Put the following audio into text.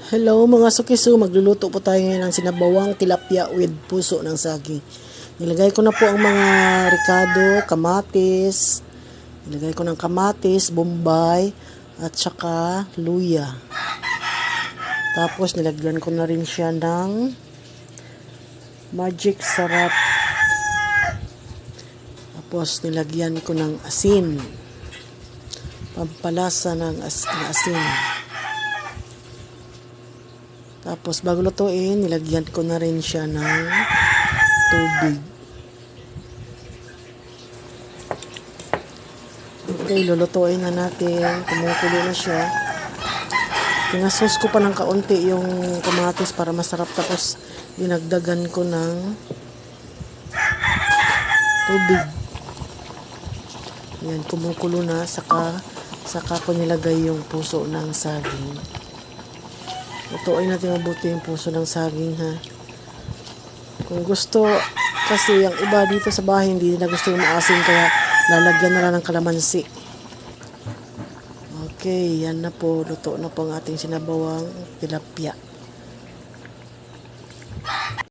Hello mga sukiso, magluluto po tayo ngayon ng sinabawang tilapia with puso ng saging. Nilagay ko na po ang mga ricado, kamatis. Nilagay ko ng kamatis, bombay, at saka luya. Tapos nilagyan ko na rin siya ng magic sarap. Tapos nilagyan ko ng asin. Pampalasa ng asin. Tapos bago lutuin, nilagyan ko na rin siya ng tubig. Okay, lulutuin na natin. Kumukulo na siya. Pinasos ko pa ng kaunti yung kamatis para masarap. Tapos dinagdagan ko ng tubig. Yan, kumukulo na. Saka ko nilagay yung puso ng saging. Lutuin natin mabuti yung puso ng saging, ha. Kung gusto, kasi yung iba dito sa bahay hindi na gusto yung maasim, kaya lalagyan na lang ng kalamansi. Okay, yan na po. Luto na po ang ating sinabawang tilapia.